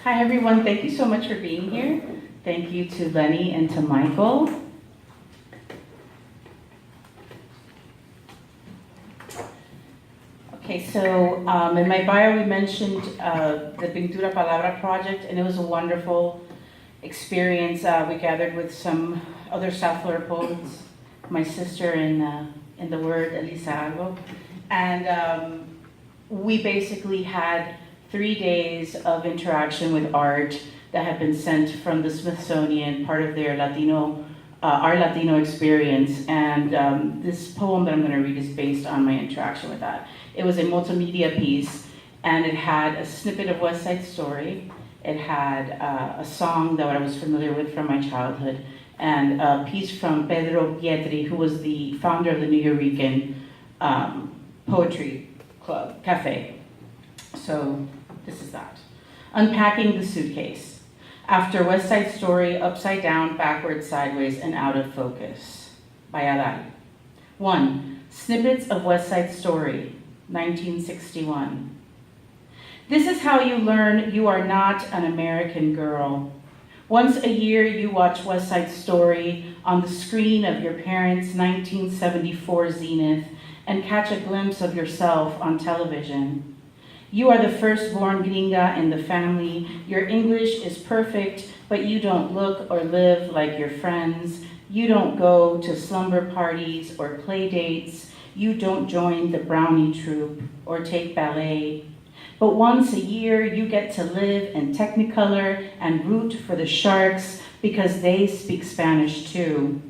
Hi everyone, thank you so much for being here. Thank you to Lenny and to Michael. Okay, so in my bio we mentioned the Pintura Palabra project, and it was a wonderful experience. We gathered with some other South Florida poets, my sister in the word, Elisa Algo, and we basically had 3 days of interaction with art that had been sent from the Smithsonian, part of their our Latino experience, and this poem that I'm going to read is based on my interaction with that. It was a multimedia piece, and it had a snippet of West Side Story. It had a song that I was familiar with from my childhood, and a piece from Pedro Pietri, who was the founder of the Nuyorican Poetry Club, Cafe. So this is that. Unpacking the suitcase. After West Side Story, upside down, backwards, sideways, and out of focus. By Adal. 1. Snippets of West Side Story, 1961. This is how you learn you are not an American girl. Once a year, you watch West Side Story on the screen of your parents' 1974 Zenith and catch a glimpse of yourself on television. You are the firstborn gringa in the family. Your English is perfect, but you don't look or live like your friends. You don't go to slumber parties or play dates. You don't join the brownie troupe or take ballet. But once a year, you get to live in Technicolor and root for the Sharks because they speak Spanish too.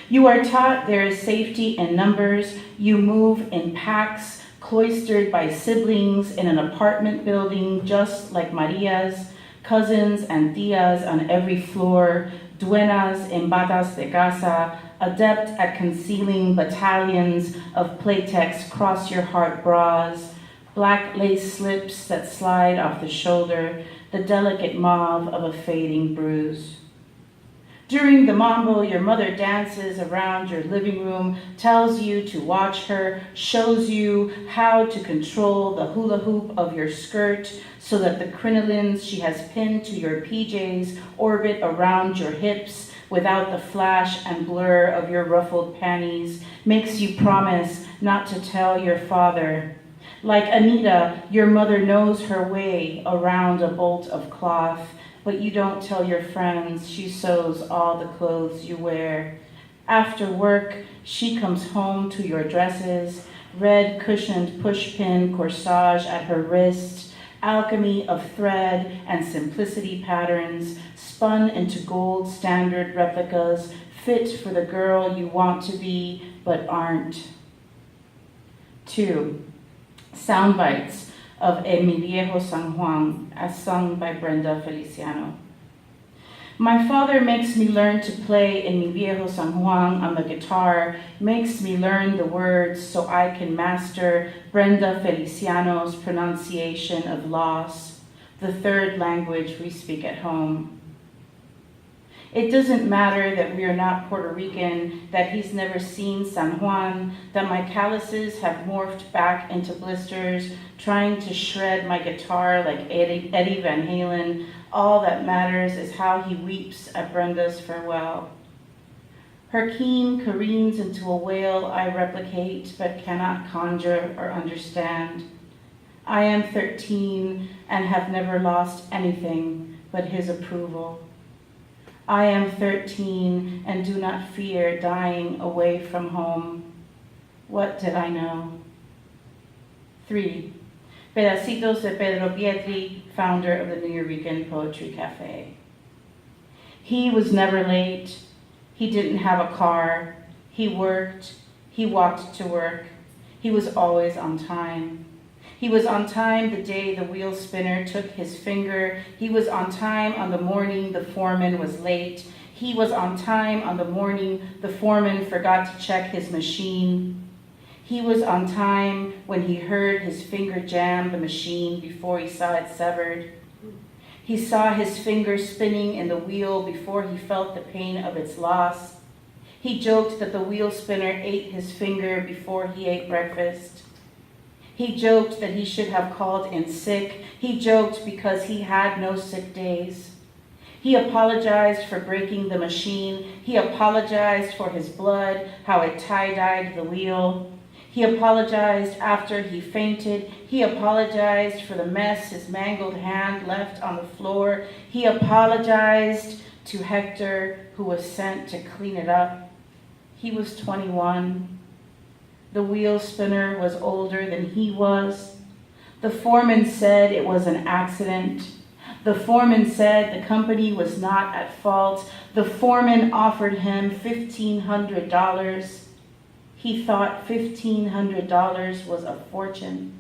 You are taught there is safety in numbers. You move in packs, cloistered by siblings in an apartment building just like Maria's, cousins and tias on every floor, duenas en batas de casa, adept at concealing battalions of Playtex cross-your-heart bras, black lace slips that slide off the shoulder, the delicate mauve of a fading bruise. During the mambo, your mother dances around your living room, tells you to watch her, shows you how to control the hula hoop of your skirt so that the crinolines she has pinned to your PJs orbit around your hips without the flash and blur of your ruffled panties, makes you promise not to tell your father. Like Anita, your mother knows her way around a bolt of cloth, but you don't tell your friends she sews all the clothes you wear. After work, she comes home to your dresses, red cushioned pushpin corsage at her wrist, alchemy of thread and simplicity patterns, spun into gold standard replicas, fit for the girl you want to be but aren't. 2. Sound bites of En Mi Viejo San Juan, as sung by Brenda Feliciano. My father makes me learn to play En Mi Viejo San Juan on the guitar, makes me learn the words so I can master Brenda Feliciano's pronunciation of loss, the third language we speak at home. It doesn't matter that we are not Puerto Rican, that he's never seen San Juan, that my calluses have morphed back into blisters, trying to shred my guitar like Eddie Van Halen. All that matters is how he weeps at Brenda's farewell. Her keen careens into a wail I replicate but cannot conjure or understand. I am 13 and have never lost anything but his approval. I am 13 and do not fear dying away from home. What did I know? 3. Pedacitos de Pedro Pietri, founder of the Nuyorican Poetry Cafe. He was never late. He didn't have a car. He worked. He walked to work. He was always on time. He was on time the day the wheel spinner took his finger. He was on time on the morning the foreman was late. He was on time on the morning the foreman forgot to check his machine. He was on time when he heard his finger jam the machine before he saw it severed. He saw his finger spinning in the wheel before he felt the pain of its loss. He joked that the wheel spinner ate his finger before he ate breakfast. He joked that he should have called in sick. He joked because he had no sick days. He apologized for breaking the machine. He apologized for his blood, how it tie-dyed the wheel. He apologized after he fainted. He apologized for the mess his mangled hand left on the floor. He apologized to Hector, who was sent to clean it up. He was 21. The wheel spinner was older than he was. The foreman said it was an accident. The foreman said the company was not at fault. The foreman offered him $1,500. He thought $1,500 was a fortune.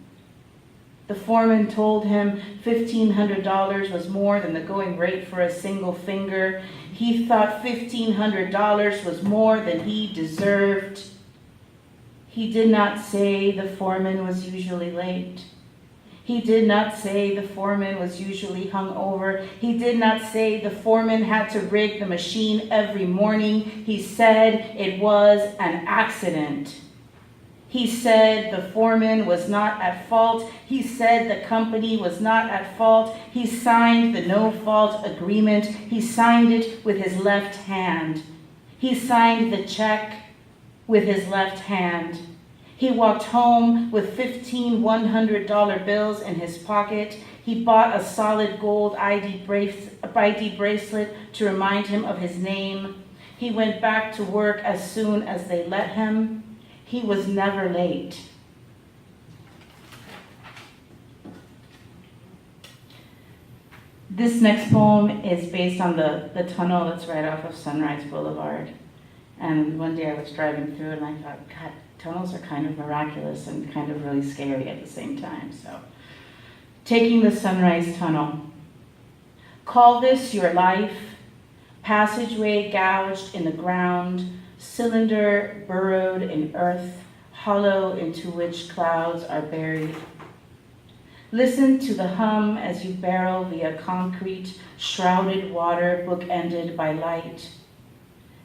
The foreman told him $1,500 was more than the going rate for a single finger. He thought $1,500 was more than he deserved. He did not say the foreman was usually late. He did not say the foreman was usually hungover. He did not say the foreman had to rig the machine every morning. He said it was an accident. He said the foreman was not at fault. He said the company was not at fault. He signed the no-fault agreement. He signed it with his left hand. He signed the check with his left hand. He walked home with 15 $100 bills in his pocket. He bought a solid gold ID bracelet to remind him of his name. He went back to work as soon as they let him. He was never late. This next poem is based on the tunnel that's right off of Sunrise Boulevard. And one day I was driving through and I thought, God, tunnels are kind of miraculous and kind of really scary at the same time. So, taking the Sunrise Tunnel. Call this your life, passageway gouged in the ground, cylinder burrowed in earth, hollow into which clouds are buried. Listen to the hum as you barrel via concrete, shrouded water bookended by light.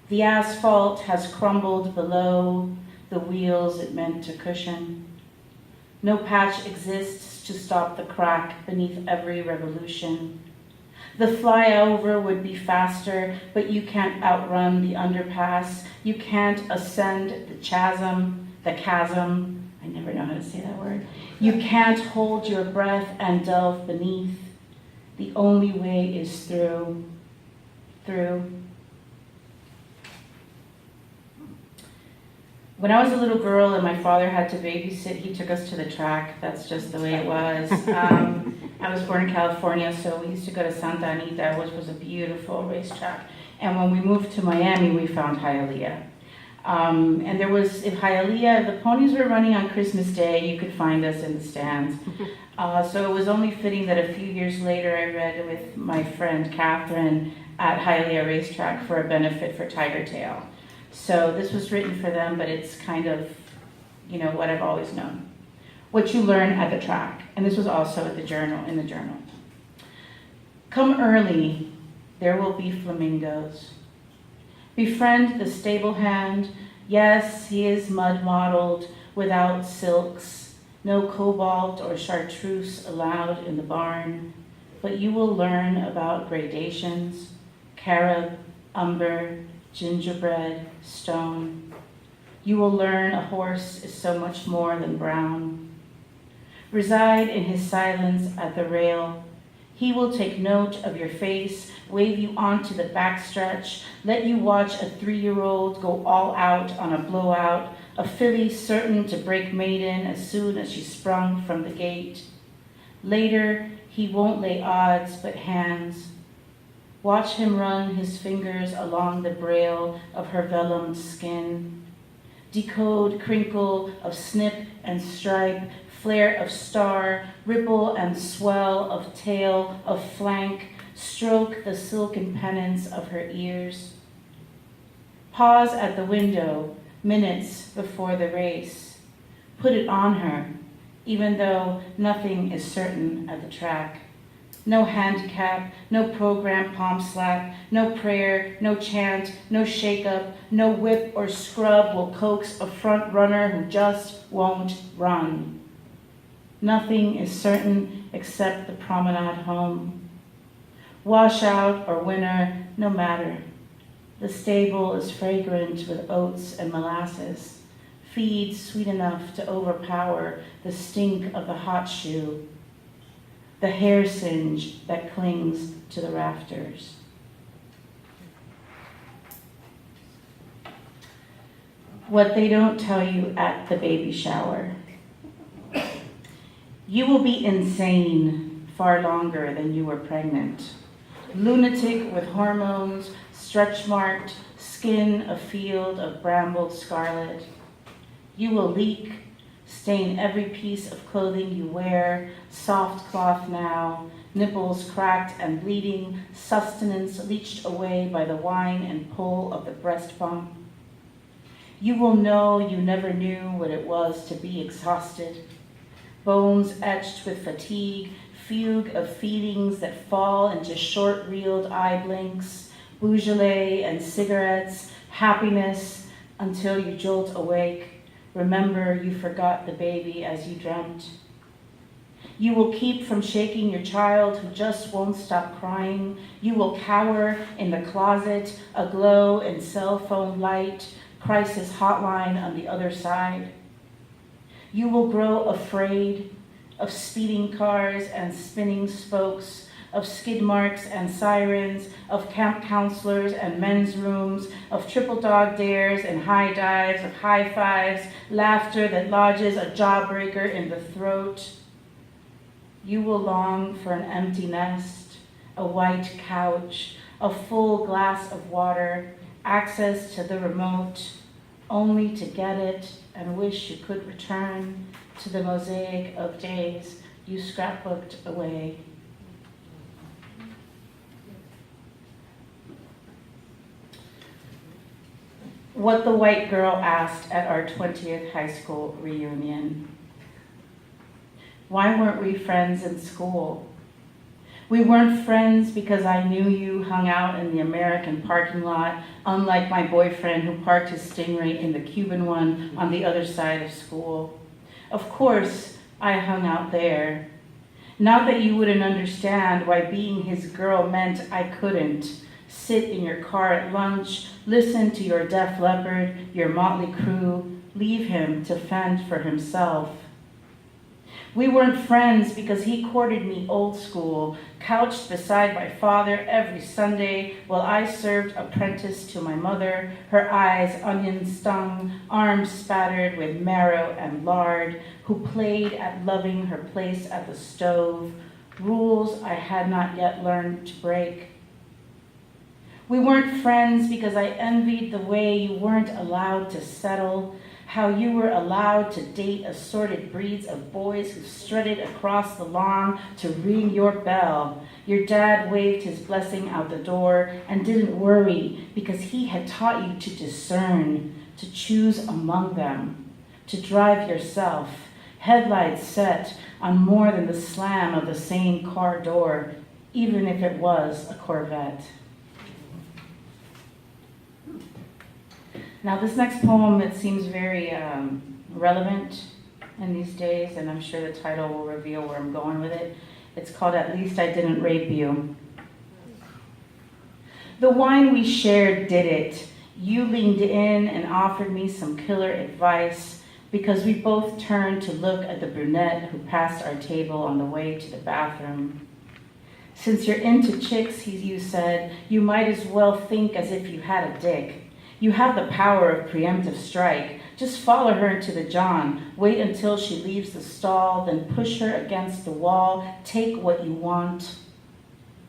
The asphalt has crumbled below the wheels it meant to cushion. No patch exists to stop the crack beneath every revolution. The flyover would be faster, but you can't outrun the underpass. You can't ascend the chasm, I never know how to say that word. You can't hold your breath and delve beneath. The only way is through. When I was a little girl and my father had to babysit, he took us to the track. That's just the way it was. I was born in California, so we used to go to Santa Anita, which was a beautiful racetrack. And when we moved to Miami, we found Hialeah. And there was, if Hialeah, the ponies were running on Christmas Day, you could find us in the stands. So it was only fitting that a few years later I read with my friend Catherine at Hialeah Racetrack for a benefit for Tiger Tail. So this was written for them, but it's kind of, what I've always known. What you learn at the track. And this was also in the journal. Come early, there will be flamingos. Befriend the stable hand. Yes, he is mud mottled, without silks. No cobalt or chartreuse allowed in the barn. But you will learn about gradations, carob, umber, gingerbread, stone. You will learn a horse is so much more than brown. Reside in his silence at the rail. He will take note of your face, wave you onto the backstretch, let you watch a 3-year-old go all out on a blowout, a filly certain to break maiden as soon as she sprung from the gate. Later, he won't lay odds but hands. Watch him run his fingers along the braille of her vellum skin. Decode crinkle of snip and stripe, flare of star, ripple and swell of tail, of flank, stroke the silken pennants of her ears. Pause at the window, minutes before the race. Put it on her, even though nothing is certain at the track. No handicap, no program palm slap, no prayer, no chant, no shake-up, no whip or scrub will coax a front runner who just won't run. Nothing is certain except the promenade home. Washout or winter, no matter. The stable is fragrant with oats and molasses. Feed sweet enough to overpower the stink of the hot shoe, the hair singe that clings to the rafters. What they don't tell you at the baby shower. You will be insane far longer than you were pregnant. Lunatic with hormones, stretch-marked, skin a field of brambled scarlet. You will leak, stain every piece of clothing you wear, soft cloth now, nipples cracked and bleeding, sustenance leached away by the whine and pull of the breast pump. You will know you never knew what it was to be exhausted. Bones etched with fatigue, fugue of feelings that fall into short-reeled eye blinks, Beaujolais and cigarettes, happiness until you jolt awake. Remember you forgot the baby as you dreamt. You will keep from shaking your child who just won't stop crying. You will cower in the closet, aglow in cell phone light, crisis hotline on the other side. You will grow afraid of speeding cars and spinning spokes, of skid marks and sirens, of camp counselors and men's rooms, of triple dog dares and high dives, of high fives, laughter that lodges a jawbreaker in the throat. You will long for an empty nest, a white couch, a full glass of water, access to the remote, only to get it and wish you could return to the mosaic of days you scrapbooked away. What the white girl asked at our 20th high school reunion. Why weren't we friends in school? We weren't friends because I knew you hung out in the American parking lot, unlike my boyfriend who parked his Stingray in the Cuban one on the other side of school. Of course, I hung out there. Not that you wouldn't understand why being his girl meant I couldn't sit in your car at lunch, listen to your Def Leppard, your Motley Crue, leave him to fend for himself. We weren't friends because he courted me old school, couched beside my father every Sunday while I served apprentice to my mother, her eyes onion stung, arms spattered with marrow and lard, who played at loving her place at the stove, rules I had not yet learned to break. We weren't friends because I envied the way you weren't allowed to settle, how you were allowed to date assorted breeds of boys who strutted across the lawn to ring your bell. Your dad waved his blessing out the door and didn't worry because he had taught you to discern, to choose among them, to drive yourself, headlights set on more than the slam of the same car door, even if it was a Corvette. Now this next poem, it seems very relevant in these days, and I'm sure the title will reveal where I'm going with it. It's called At Least I Didn't Rape You. The wine we shared did it. You leaned in and offered me some killer advice because we both turned to look at the brunette who passed our table on the way to the bathroom. Since you're into chicks, you said, you might as well think as if you had a dick. You have the power of preemptive strike. Just follow her into the john. Wait until she leaves the stall, then push her against the wall. Take what you want.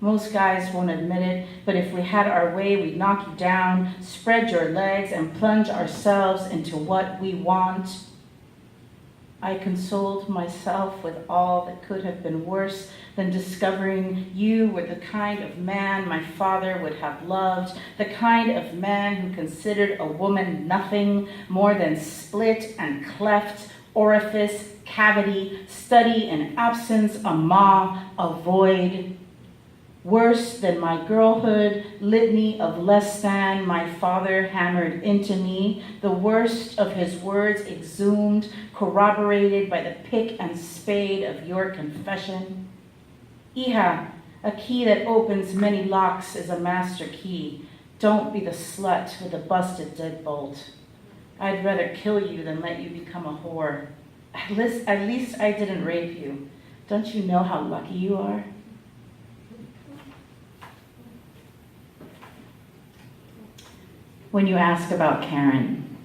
Most guys won't admit it, but if we had our way, we'd knock you down, spread your legs, and plunge ourselves into what we want. I consoled myself with all that could have been worse than discovering you were the kind of man my father would have loved, the kind of man who considered a woman nothing more than split and cleft, orifice, cavity, study in absence, a maw, a void. Worse than my girlhood, litany of less than my father hammered into me, the worst of his words exhumed, corroborated by the pick and spade of your confession. Hija, a key that opens many locks is a master key. Don't be the slut with a busted deadbolt. I'd rather kill you than let you become a whore. At least I didn't rape you. Don't you know how lucky you are? When you ask about Karen,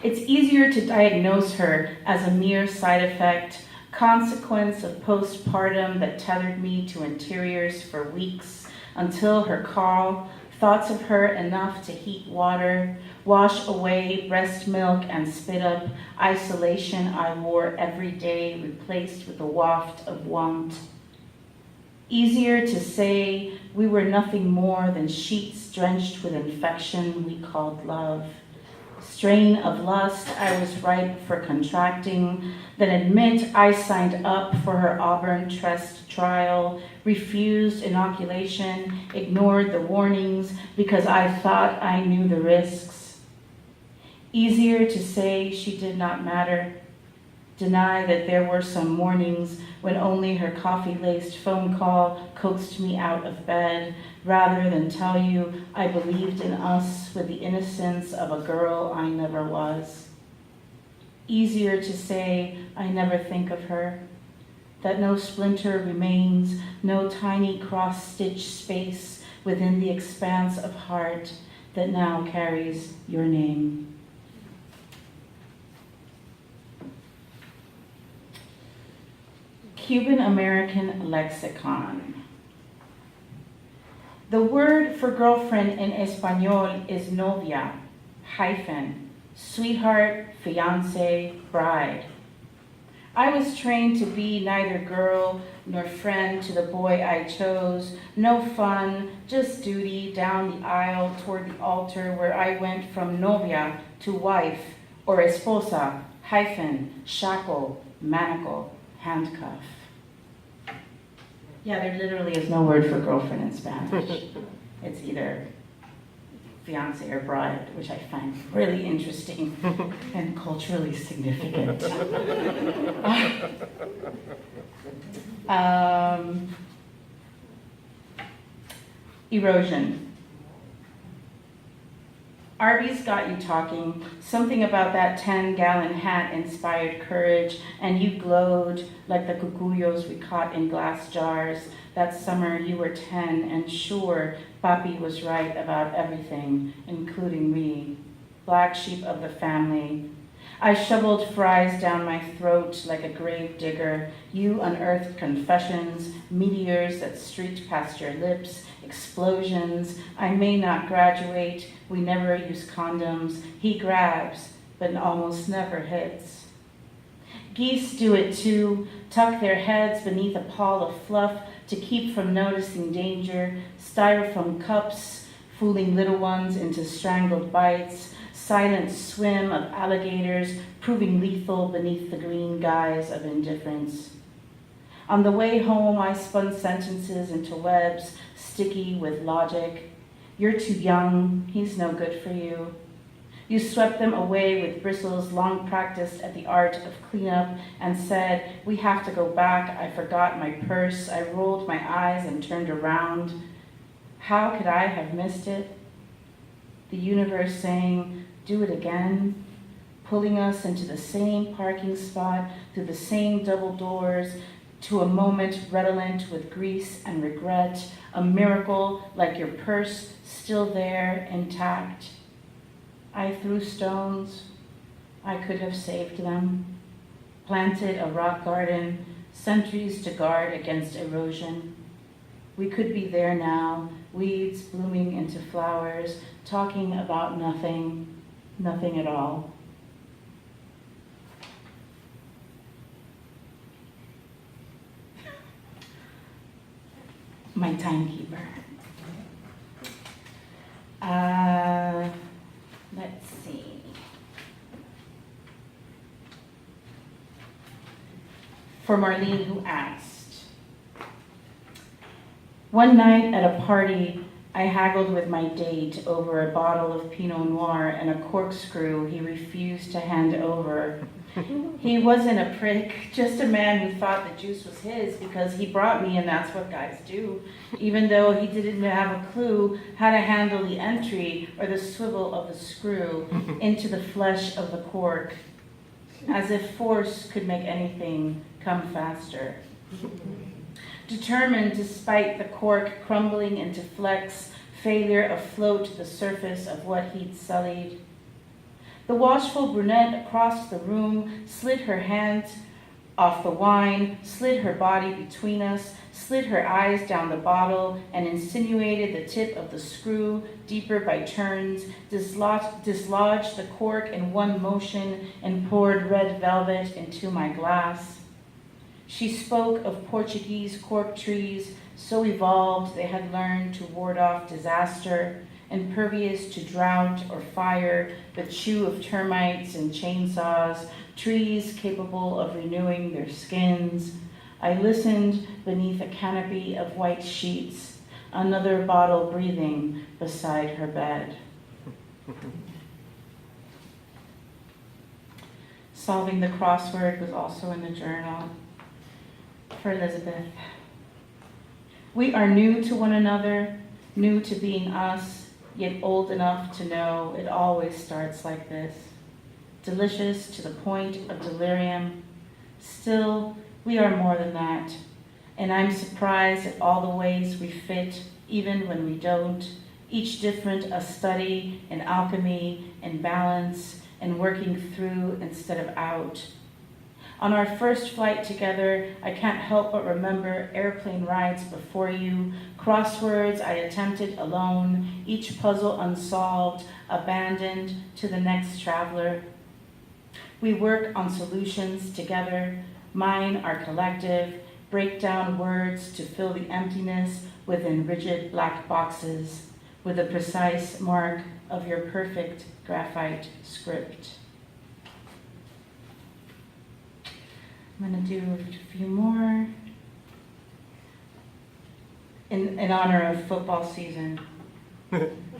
it's easier to diagnose her as a mere side effect, consequence of postpartum that tethered me to interiors for weeks until her call, thoughts of her enough to heat water, wash away breast milk and spit up, isolation I wore every day replaced with a waft of want. Easier to say we were nothing more than sheets drenched with infection we called love. Strain of lust I was ripe for contracting, then admit I signed up for her Auburn trust trial, refused inoculation, ignored the warnings because I thought I knew the risks. Easier to say she did not matter, deny that there were some mornings when only her coffee-laced phone call coaxed me out of bed, rather than tell you I believed in us with the innocence of a girl I never was. Easier to say I never think of her, that no splinter remains, no tiny cross-stitch space within the expanse of heart that now carries your name. Cuban-American lexicon. The word for girlfriend in Espanol is novia, sweetheart, fiance, bride. I was trained to be neither girl nor friend to the boy I chose, no fun, just duty down the aisle toward the altar where I went from novia to wife, or esposa, shackle, manacle, handcuff. Yeah, there literally is no word for girlfriend in Spanish. It's either fiance or bride, which I find really interesting and culturally significant. Erosion. Arby's got you talking. Something about that 10-gallon hat inspired courage, and you glowed like the cucuyos we caught in glass jars. That summer you were 10, and sure, Papi was right about everything, including me, black sheep of the family. I shoveled fries down my throat like a grave digger. You unearthed confessions, meteors that streaked past your lips, explosions. I may not graduate. We never use condoms. He grabs, but almost never hits. Geese do it too, tuck their heads beneath a pall of fluff to keep from noticing danger, styrofoam cups, fooling little ones into strangled bites, silent swim of alligators proving lethal beneath the green guise of indifference. On the way home, I spun sentences into webs, sticky with logic. You're too young, he's no good for you. You swept them away with bristles long practiced at the art of cleanup and said, we have to go back. I forgot my purse. I rolled my eyes and turned around. How could I have missed it? The universe saying, do it again, pulling us into the same parking spot, through the same double doors, to a moment redolent with grease and regret, a miracle like your purse still there, intact. I threw stones. I could have saved them, planted a rock garden, sentries to guard against erosion. We could be there now, weeds blooming into flowers, talking about nothing, nothing at all. My timekeeper. Let's see. For Marlene, who asked, One night at a party, I haggled with my date over a bottle of Pinot Noir and a corkscrew he refused to hand over. He wasn't a prick, just a man who thought the juice was his because he brought me and that's what guys do, even though he didn't have a clue how to handle the entry or the swivel of the screw into the flesh of the cork, as if force could make anything come faster. Determined to spite the cork crumbling into flecks, failure afloat to the surface of what he'd sullied. The watchful brunette across the room slid her hands off the wine, slid her body between us, slid her eyes down the bottle, and insinuated the tip of the screw deeper by turns, dislodged the cork in one motion, and poured red velvet into my glass. She spoke of Portuguese cork trees, so evolved they had learned to ward off disaster, impervious to drought or fire, the chew of termites and chainsaws, trees capable of renewing their skins. I listened beneath a canopy of white sheets, another bottle breathing beside her bed. Solving the crossword was also in the journal. For Elizabeth. We are new to one another, new to being us, yet old enough to know it always starts like this. Delicious to the point of delirium. Still, we are more than that. And I'm surprised at all the ways we fit, even when we don't. Each different, a study in alchemy and balance and working through instead of out. On our first flight together, I can't help but remember airplane rides before you, crosswords I attempted alone, each puzzle unsolved, abandoned to the next traveler. We work on solutions together, mine are collective, break down words to fill the emptiness within rigid black boxes, with the precise mark of your perfect graphite script. I'm going to do a few more in honor of football season,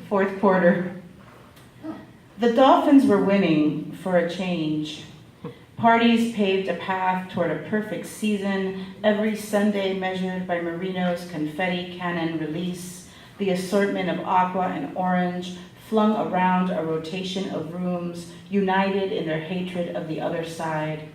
fourth quarter. The Dolphins were winning for a change. Parties paved a path toward a perfect season, every Sunday measured by Marino's confetti cannon release, the assortment of aqua and orange flung around a rotation of rooms, united in their hatred of the other side.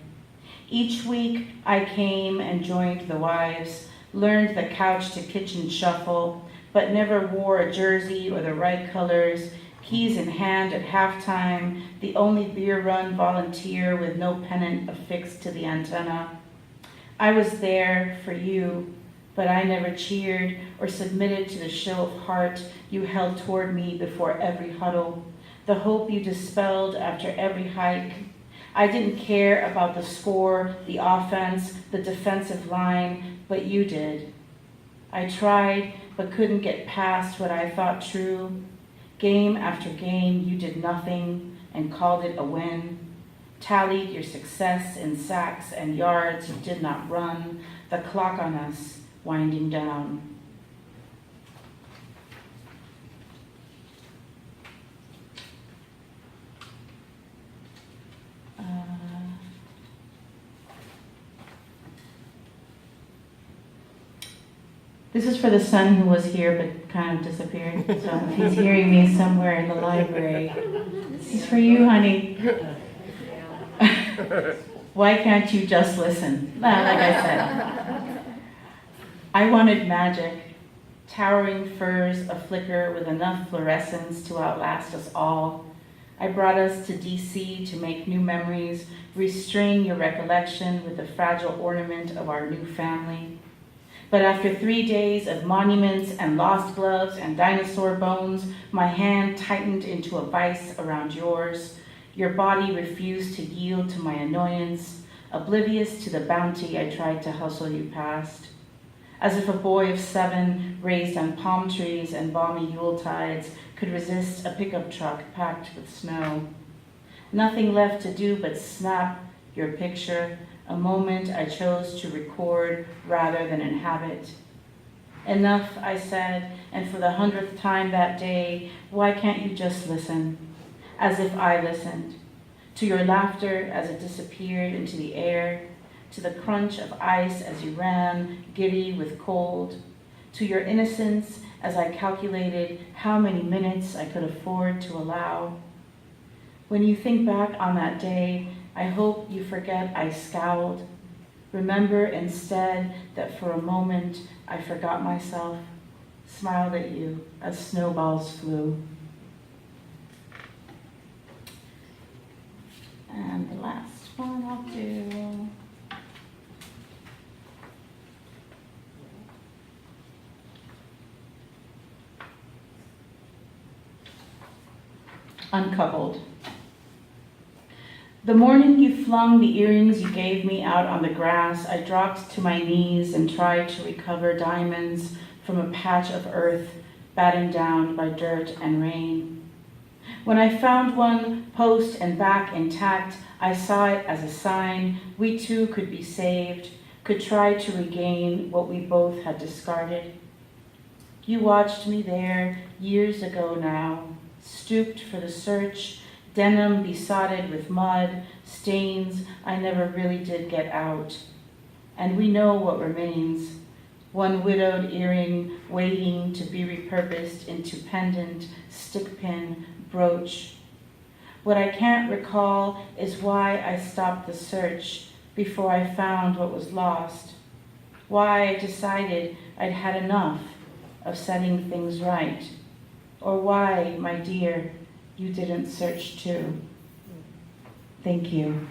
Each week, I came and joined the wives, learned the couch to kitchen shuffle, but never wore a jersey or the right colors, keys in hand at halftime, the only beer run volunteer with no pennant affixed to the antenna. I was there for you, but I never cheered or submitted to the show of heart you held toward me before every huddle, the hope you dispelled after every hike. I didn't care about the score, the offense, the defensive line, but you did. I tried, but couldn't get past what I thought true. Game after game, you did nothing and called it a win. Tallied your success in sacks and yards you did not run, the clock on us winding down. This is for the son who was here but kind of disappeared. So if he's hearing me somewhere in the library, this is for you, honey. Why can't you just listen? Like I said. I wanted magic, towering firs aflicker with enough fluorescence to outlast us all. I brought us to DC to make new memories, restrain your recollection with the fragile ornament of our new family. But after 3 days of monuments and lost gloves and dinosaur bones, my hand tightened into a vice around yours. Your body refused to yield to my annoyance, oblivious to the bounty I tried to hustle you past. As if a boy of 7 raised on palm trees and balmy Yuletides could resist a pickup truck packed with snow. Nothing left to do but snap your picture, a moment I chose to record rather than inhabit. Enough, I said, and for the 100th time that day, why can't you just listen? As if I listened. To your laughter as it disappeared into the air, to the crunch of ice as you ran, giddy with cold, to your innocence as I calculated how many minutes I could afford to allow. When you think back on that day, I hope you forget I scowled. Remember instead that for a moment I forgot myself, smiled at you as snowballs flew. And the last one I'll do. Uncoupled. The morning you flung the earrings you gave me out on the grass, I dropped to my knees and tried to recover diamonds from a patch of earth battened down by dirt and rain. When I found one post and back intact, I saw it as a sign we too could be saved, could try to regain what we both had discarded. You watched me there years ago now, stooped for the search, denim besotted with mud, stains I never really did get out. And we know what remains. One widowed earring waiting to be repurposed into pendant, stick pin, brooch. What I can't recall is why I stopped the search before I found what was lost. Why I decided I'd had enough of setting things right. Or why, my dear, you didn't search too. Thank you.